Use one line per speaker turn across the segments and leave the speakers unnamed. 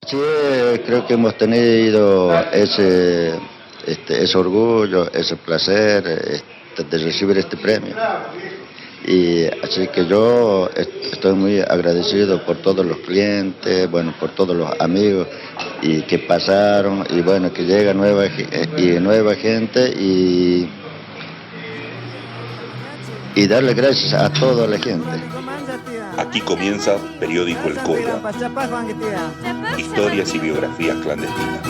Sí, creo que hemos tenido ese orgullo, ese placer de recibir este premio. Y así que yo estoy muy agradecido por todos los clientes, bueno, por todos los amigos y que pasaron y bueno, que llega nueva gente y darle gracias a toda la gente.
Aquí comienza Periódico El Coya. Historias y biografías clandestinas.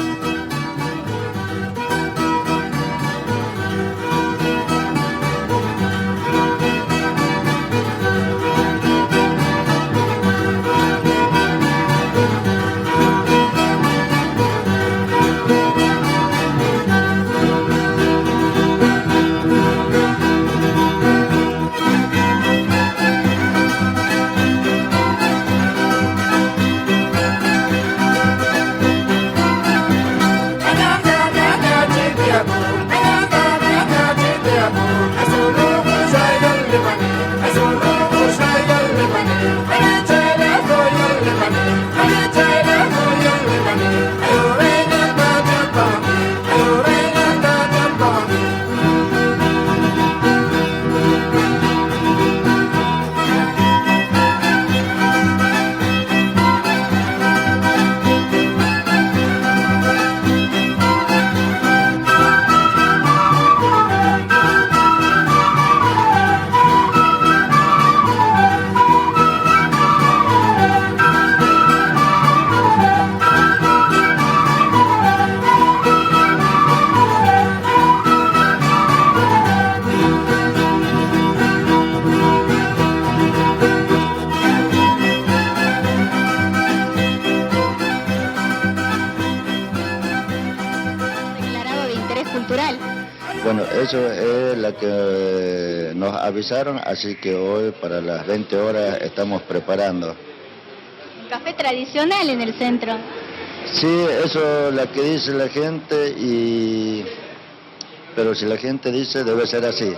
Bueno, eso es la que nos avisaron, así que hoy para las 20 horas estamos preparando.
Café tradicional en el centro.
Sí, eso es lo que dice la gente, pero si la gente dice debe ser así.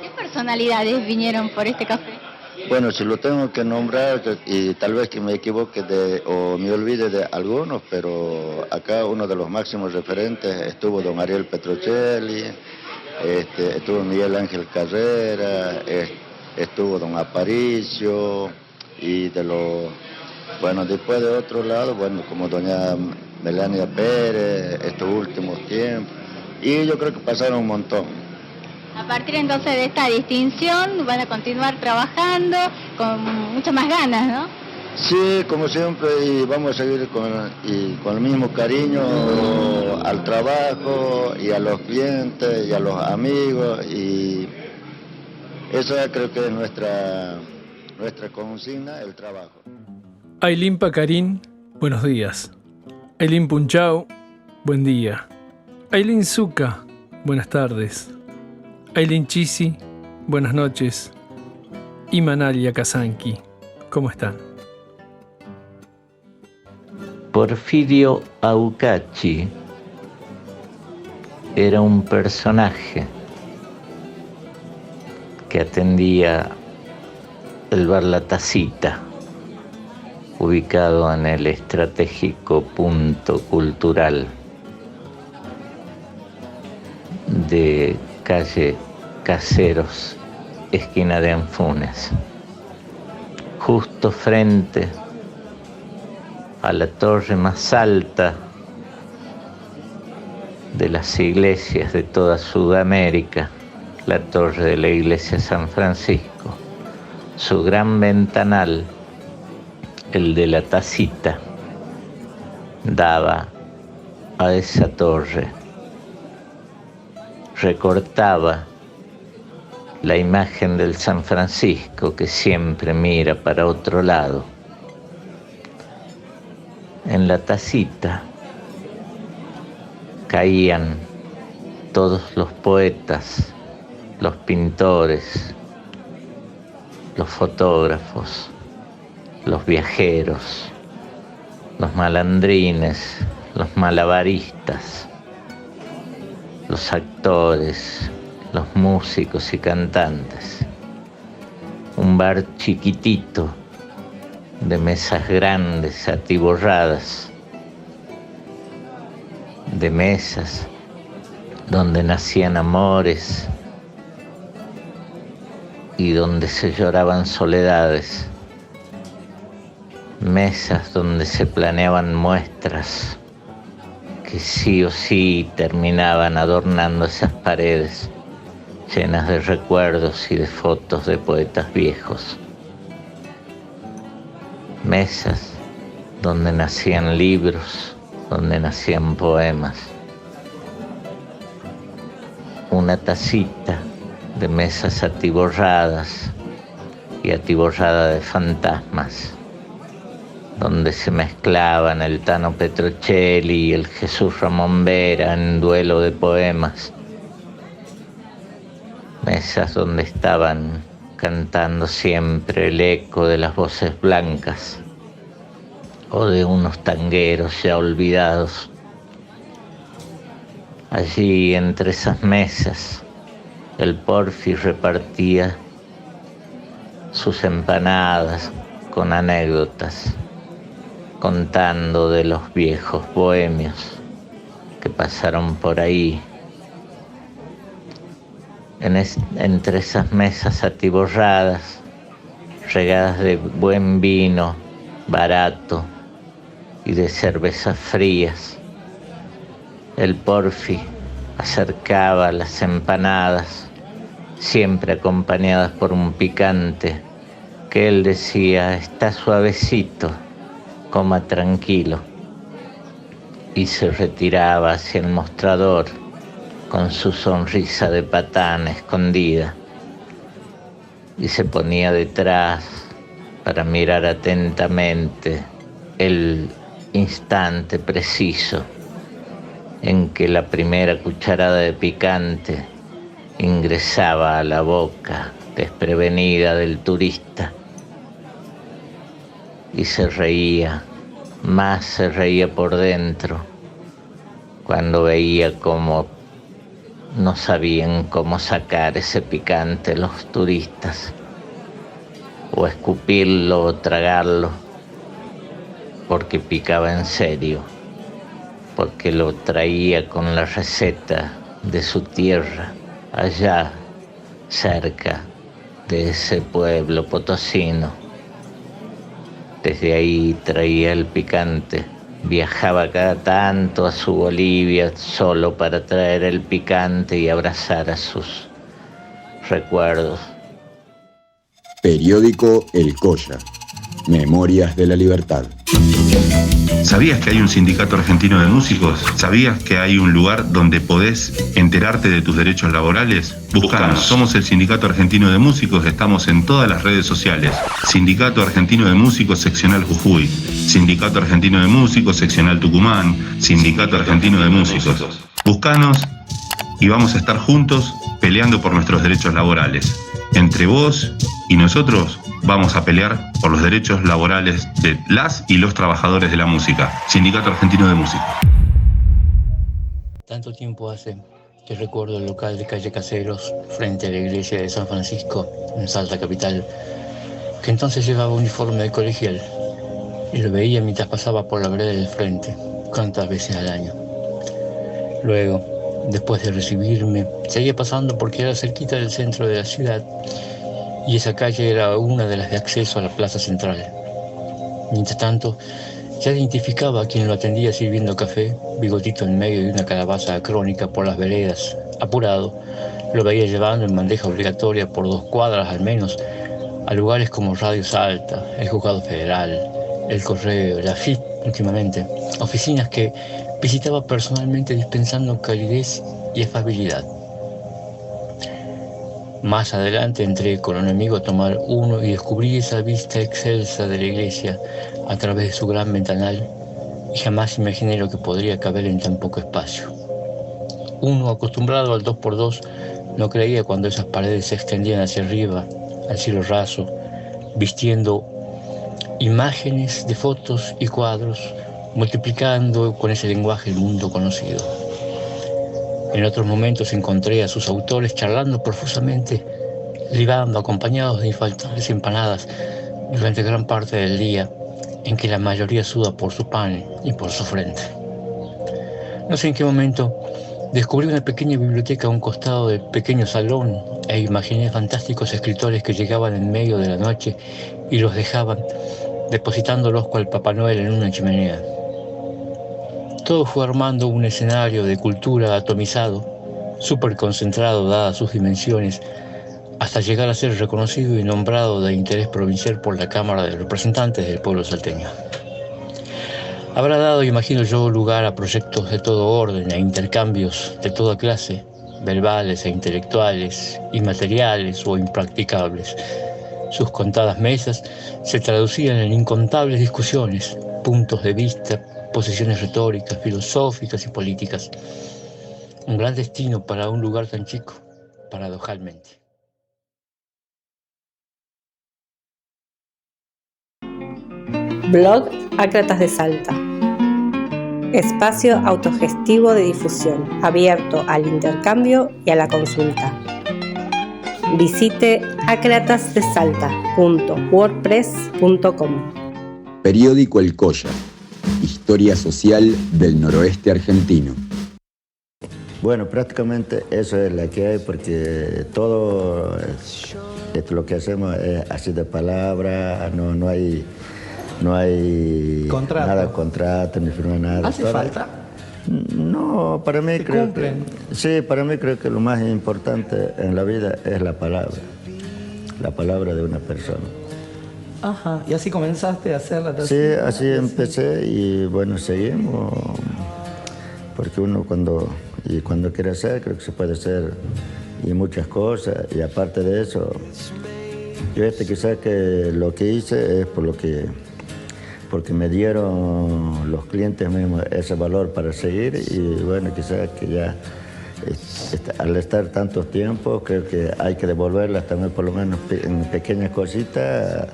¿Qué personalidades vinieron por este café?
Bueno, si lo tengo que nombrar, y tal vez que me equivoque o me olvide de algunos, pero acá uno de los máximos referentes estuvo don Ariel Petrocelli, estuvo Miguel Ángel Carrera, estuvo don Aparicio, y bueno, después de otro lado, bueno, como doña Melania Pérez, estos últimos tiempos, y yo creo que pasaron un montón.
A partir entonces de esta distinción van a continuar trabajando con muchas más ganas, ¿no?
Sí, como siempre, y vamos a seguir con el mismo cariño al trabajo y a los clientes y a los amigos, y esa creo que es nuestra consigna, el trabajo.
Aylin Pacarín, buenos días. Aylin Punchau, buen día. Aylin Zucca, buenas tardes. Aylin Chisi, buenas noches. Y Manalia Kazanki, ¿cómo están?
Porfirio Aucachi era un personaje que atendía el bar La Tacita, ubicado en el estratégico punto cultural de calle Caseros, esquina de Anfunes, justo frente a la torre más alta de las iglesias de toda Sudamérica, la torre de la iglesia San Francisco. Su gran ventanal, el de La Tacita, daba a esa torre, recortaba la imagen del San Francisco que siempre mira para otro lado. En La Tacita caían todos los poetas, los pintores, los fotógrafos, los viajeros, los malandrines, los malabaristas, los actores, los músicos y cantantes. Un bar chiquitito, de mesas grandes, atiborradas, de mesas donde nacían amores y donde se lloraban soledades, mesas donde se planeaban muestras que sí o sí terminaban adornando esas paredes llenas de recuerdos y de fotos de poetas viejos. Mesas donde nacían libros, donde nacían poemas. Una tacita de mesas atiborradas y atiborrada de fantasmas, donde se mezclaban el Tano Petrocelli y el Jesús Ramón Vera en duelo de poemas. Mesas donde estaban cantando siempre el eco de las voces blancas o de unos tangueros ya olvidados. Allí, entre esas mesas, el Porfi repartía sus empanadas con anécdotas, contando de los viejos bohemios que pasaron por ahí. Entre esas mesas atiborradas, regadas de buen vino, barato y de cervezas frías, el Porfi acercaba las empanadas, siempre acompañadas por un picante, que él decía: está suavecito, coma tranquilo, y se retiraba hacia el mostrador con su sonrisa de patán escondida, y se ponía detrás para mirar atentamente el instante preciso en que la primera cucharada de picante ingresaba a la boca desprevenida del turista, y se reía, más se reía por dentro cuando veía cómo no sabían cómo sacar ese picante los turistas, o escupirlo o tragarlo, porque picaba en serio, porque lo traía con la receta de su tierra, allá cerca de ese pueblo potosino. Desde ahí traía el picante, viajaba cada tanto a su Bolivia solo para traer el picante y abrazar a sus recuerdos.
Periódico El Colla, Memorias de la Libertad.
¿Sabías que hay un sindicato argentino de músicos? ¿Sabías que hay un lugar donde podés enterarte de tus derechos laborales? Buscanos, somos el Sindicato Argentino de Músicos, estamos en todas las redes sociales. Sindicato Argentino de Músicos, seccional Jujuy. Sindicato Argentino de Músicos, seccional Tucumán. Sindicato Argentino de Músicos. Buscanos y vamos a estar juntos peleando por nuestros derechos laborales. Entre vos y nosotros vamos a pelear por los derechos laborales de las y los trabajadores de la música. Sindicato Argentino de Músicos.
Tanto tiempo hace que recuerdo el local de calle Caseros frente a la iglesia de San Francisco en Salta capital, que entonces llevaba uniforme de colegial, y lo veía mientras pasaba por la vereda del frente, cuantas veces al año. Luego, después de recibirme, seguía pasando porque era cerquita del centro de la ciudad, y esa calle era una de las de acceso a la plaza central. Mientras tanto, ya identificaba a quien lo atendía sirviendo café, bigotito en medio de una calabaza crónica por las veredas. Apurado, lo veía llevando en bandeja obligatoria por 2 cuadras al menos a lugares como Radio Salta, el Juzgado Federal, el Correo, la FIT últimamente, oficinas que visitaba personalmente dispensando calidez y afabilidad. Más adelante entré con un amigo a tomar uno y descubrí esa vista excelsa de la iglesia a través de su gran ventanal, y jamás imaginé lo que podría caber en tan poco espacio. Uno, acostumbrado al 2x2, no creía cuando esas paredes se extendían hacia arriba, al cielo raso, vistiendo imágenes de fotos y cuadros, multiplicando con ese lenguaje el mundo conocido. En otros momentos encontré a sus autores charlando profusamente, libando acompañados de infaltables empanadas durante gran parte del día, en que la mayoría suda por su pan y por su frente. No sé en qué momento descubrí una pequeña biblioteca a un costado del pequeño salón e imaginé fantásticos escritores que llegaban en medio de la noche y los dejaban, depositándolos cual Papá Noel en una chimenea. Todo fue armando un escenario de cultura atomizado, súper concentrado dadas sus dimensiones, hasta llegar a ser reconocido y nombrado de interés provincial por la Cámara de Representantes del pueblo salteño. Habrá dado, imagino yo, lugar a proyectos de todo orden, a intercambios de toda clase, verbales e intelectuales, inmateriales o impracticables. Sus contadas mesas se traducían en incontables discusiones, puntos de vista, posiciones retóricas, filosóficas y políticas. Un gran destino para un lugar tan chico, paradojalmente.
Blog Ácratas de Salta. Espacio autogestivo de difusión, abierto al intercambio y a la consulta. Visite acratasdesalta.wordpress.com.
Periódico El Colla. Historia social del noroeste argentino.
Bueno, prácticamente eso es lo que hay, porque todo lo que hacemos es así de palabra, no hay
contrato.
Nada, contrato, ni firma nada.
¿Hace falta?
No, para mí creo que,
sí,
para mí creo que lo más importante en la vida es la palabra de una persona.
Ajá, ¿y así comenzaste a hacer la
Sí, así empecé y bueno, seguimos, porque uno cuando quiere hacer, creo que se puede hacer y muchas cosas, y aparte de eso, yo quizás que lo que hice es porque me dieron los clientes mismos ese valor para seguir, y bueno, quizás que ya al estar tantos tiempos, creo que hay que devolverlas también, por lo menos en pequeñas cositas,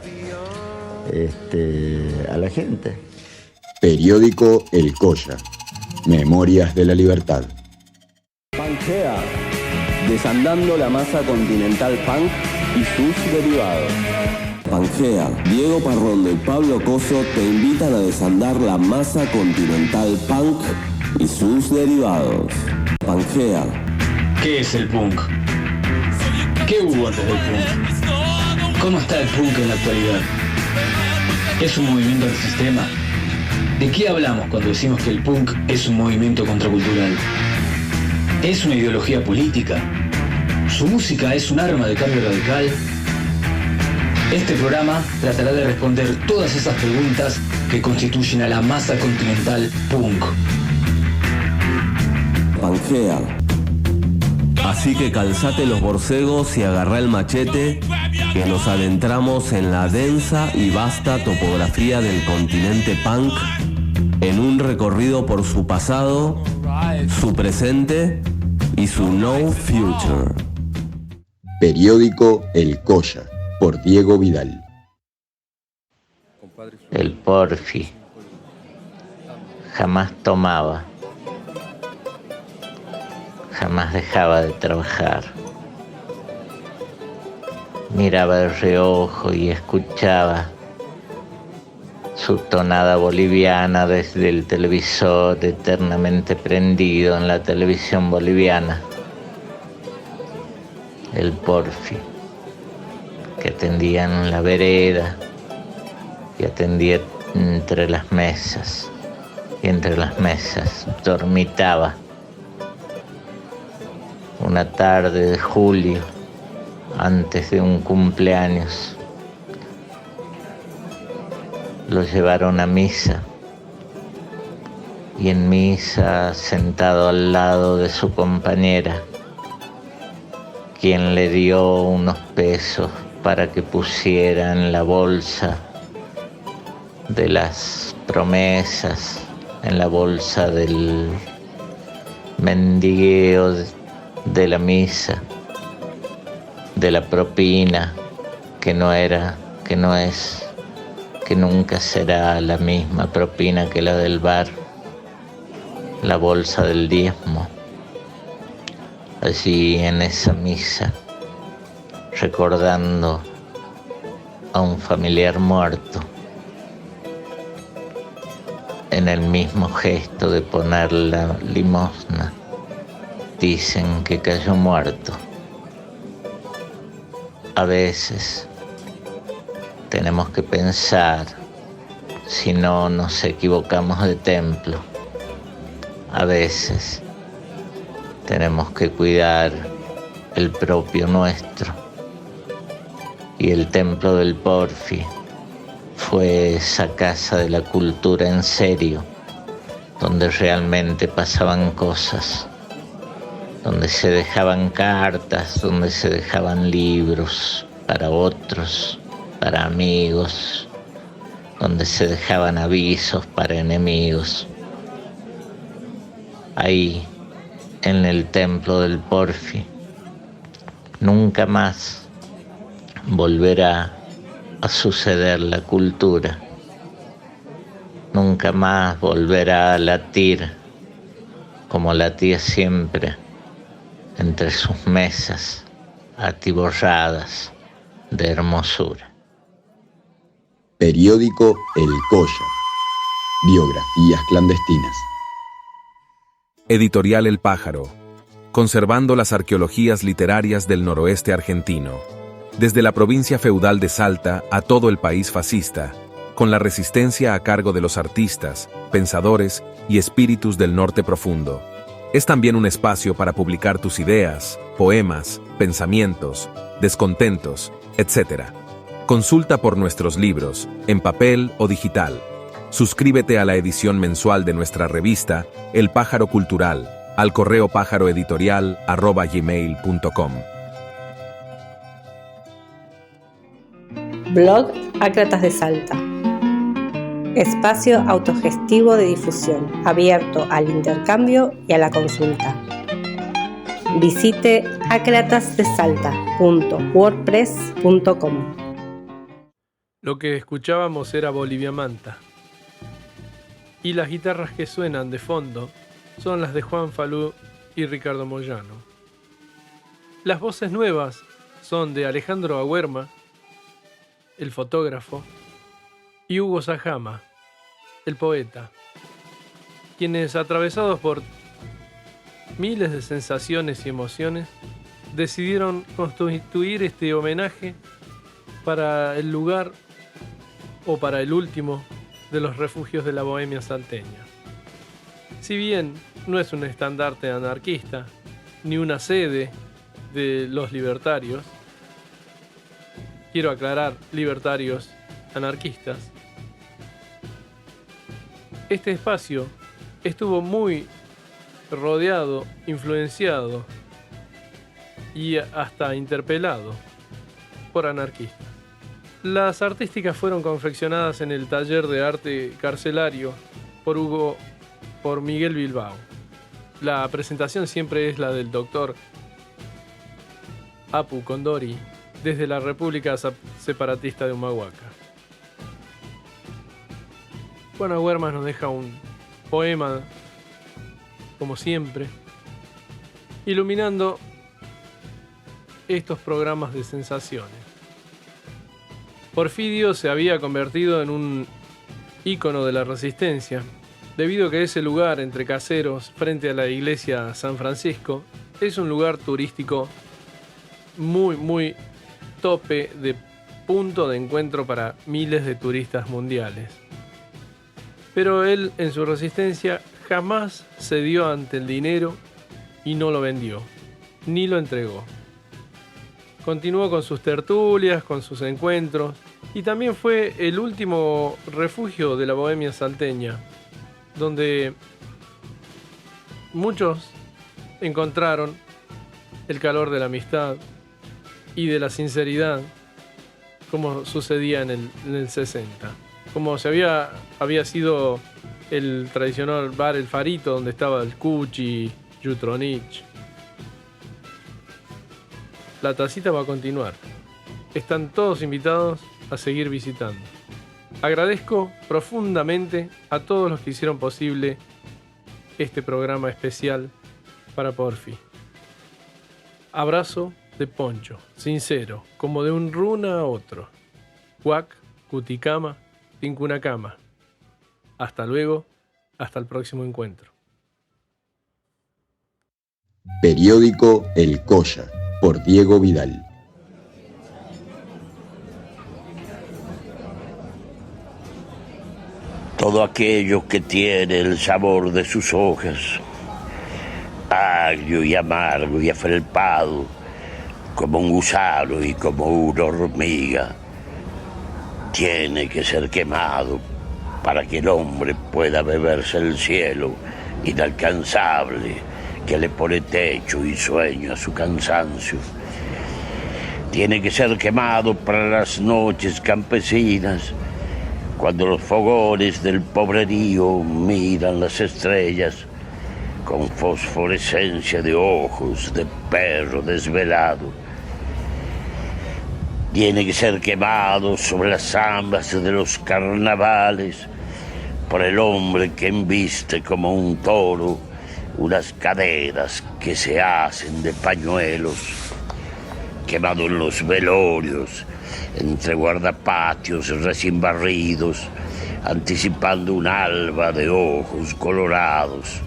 a la gente.
Periódico El Colla. Memorias de la Libertad.
Pangea, desandando la masa continental punk y sus derivados. Pangea, Diego Parrondo y Pablo Coso te invitan a desandar la masa continental punk y sus derivados. Pangea.
¿Qué es el punk? ¿Qué hubo antes del punk? ¿Cómo está el punk en la actualidad? ¿Es un movimiento antisistema? ¿De qué hablamos cuando decimos que el punk es un movimiento contracultural? ¿Es una ideología política? ¿Su música es un arma de cambio radical? Este programa tratará de responder todas esas preguntas que constituyen a la masa continental punk.
Pangea. Así que calzate los borcegos y agarrá el machete, que nos adentramos en la densa y vasta topografía del continente punk, en un recorrido por su pasado, su presente y su no future.
Periódico El Colla, por Diego Vidal.
El Porfi jamás tomaba, jamás dejaba de trabajar. Miraba de reojo y escuchaba su tonada boliviana desde el televisor eternamente prendido en la televisión boliviana. El Porfi, que atendía en la vereda y atendía entre las mesas, y entre las mesas dormitaba. Una tarde de julio, antes de un cumpleaños, lo llevaron a misa, y en misa, sentado al lado de su compañera, quien le dio unos pesos para que pusiera en la bolsa de las promesas, en la bolsa del mendigueo de la misa, de la propina, que no era, que no es, que nunca será la misma propina que la del bar, la bolsa del diezmo. Allí en esa misa, recordando a un familiar muerto, en el mismo gesto de poner la limosna, dicen que cayó muerto. A veces tenemos que pensar, si no nos equivocamos de templo. A veces tenemos que cuidar el propio nuestro. Y el templo del Porfi fue esa casa de la cultura en serio, donde realmente pasaban cosas, donde se dejaban cartas, donde se dejaban libros para otros, para amigos, donde se dejaban avisos para enemigos. Ahí, en el templo del Porfi, nunca más volverá a suceder la cultura. Nunca más volverá a latir como latía siempre entre sus mesas atiborradas de hermosura.
Periódico El Colla. Biografías clandestinas.
Editorial El Pájaro. Conservando las arqueologías literarias del noroeste argentino. Desde la provincia feudal de Salta a todo el país fascista, con la resistencia a cargo de los artistas, pensadores y espíritus del norte profundo. Es también un espacio para publicar tus ideas, poemas, pensamientos, descontentos, etc. Consulta por nuestros libros, en papel o digital. Suscríbete a la edición mensual de nuestra revista, El Pájaro Cultural, al correo pájaroeditorial@gmail.com.
Blog Ácratas de Salta. Espacio autogestivo de difusión, abierto al intercambio y a la consulta. Visite acratasdesalta.wordpress.com.
Lo que escuchábamos era Bolivia Manta. Y las guitarras que suenan de fondo son las de Juan Falú y Ricardo Moyano. Las voces nuevas son de Alejandro Aguerma, el fotógrafo, y Hugo Sajama, el poeta, quienes, atravesados por miles de sensaciones y emociones, decidieron constituir este homenaje para el lugar o para el último de los refugios de la bohemia salteña. Si bien no es un estandarte anarquista, ni una sede de los libertarios, quiero aclarar, libertarios anarquistas, este espacio estuvo muy rodeado, influenciado y hasta interpelado por anarquistas. Las artísticas fueron confeccionadas en el taller de arte carcelario por Miguel Bilbao. La presentación siempre es la del doctor Apu Condori desde la República Separatista de Humahuaca. Juan Aguerma nos deja un poema, como siempre, iluminando estos programas de sensaciones. Porfidio se había convertido en un ícono de la resistencia, debido a que ese lugar entre caseros frente a la iglesia San Francisco es un lugar turístico muy tope de punto de encuentro para miles de turistas mundiales. Pero él, en su resistencia, jamás cedió ante el dinero y no lo vendió, ni lo entregó. Continuó con sus tertulias, con sus encuentros, y también fue el último refugio de la bohemia salteña, donde muchos encontraron el calor de la amistad y de la sinceridad, como sucedía en el 60. Como había sido el tradicional bar El Farito, donde estaba el Cuchi, Jutronich. La tacita va a continuar. Están todos invitados a seguir visitando. Agradezco profundamente a todos los que hicieron posible este programa especial para Porfi. Abrazo de Poncho, sincero, como de un runa a otro. Huac, Cuticama, Tincunacama. Hasta luego Hasta el próximo encuentro.
Periódico El Colla, por Diego Vidal.
Todo aquello que tiene el sabor de sus hojas, agrio y amargo y afelpado, como un gusano y como una hormiga, tiene que ser quemado para que el hombre pueda beberse el cielo inalcanzable que le pone techo y sueño a su cansancio. Tiene que ser quemado para las noches campesinas, cuando los fogones del pobrerío miran las estrellas con fosforescencia de ojos de perro desvelado. Tiene que ser quemado sobre las zambas de los carnavales por el hombre que embiste como un toro unas caderas que se hacen de pañuelos. Quemado en los velorios, entre guardapatios recién barridos, anticipando un alba de ojos colorados.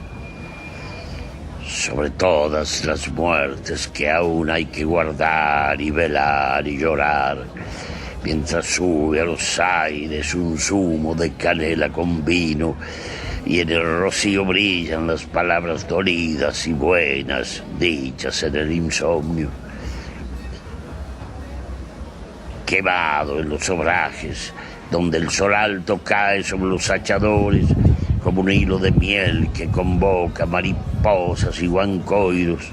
Sobre todas las muertes que aún hay que guardar y velar y llorar, mientras sube a los aires un zumo de canela con vino y en el rocío brillan las palabras dolidas y buenas, dichas en el insomnio. Quemado en los obrajes, donde el sol alto cae sobre los hachadores como un hilo de miel que convoca mariposas y guancoiros,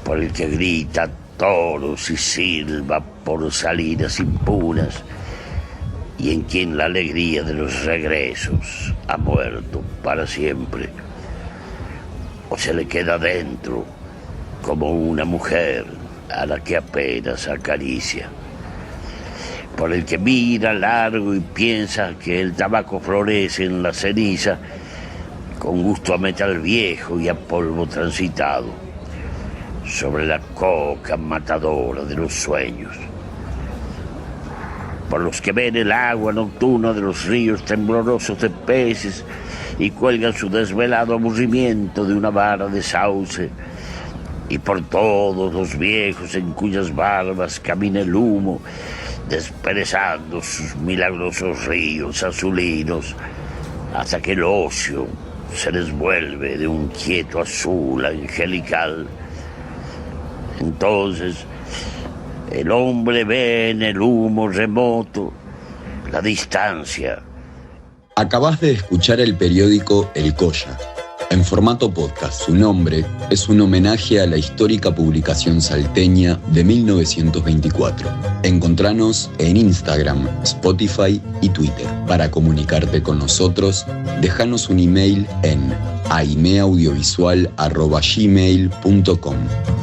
por el que grita toros y silba por salidas impuras, y en quien la alegría de los regresos ha muerto para siempre, o se le queda dentro como una mujer a la que apenas acaricia, por el que mira largo y piensa que el tabaco florece en la ceniza, con gusto a metal viejo y a polvo transitado, sobre la coca matadora de los sueños, por los que ven el agua nocturna de los ríos temblorosos de peces y cuelgan su desvelado aburrimiento de una vara de sauce, y por todos los viejos en cuyas barbas camina el humo, desperezando sus milagrosos ríos azulinos, hasta que el ocio se les vuelve de un quieto azul angelical. Entonces el hombre ve en el humo remoto la distancia.
Acabás de escuchar el periódico El Colla. En formato podcast, su nombre es un homenaje a la histórica publicación salteña de 1924. Encontranos en Instagram, Spotify y Twitter. Para comunicarte con nosotros, déjanos un email en aimeaudiovisual@gmail.com.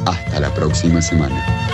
Hasta la próxima semana.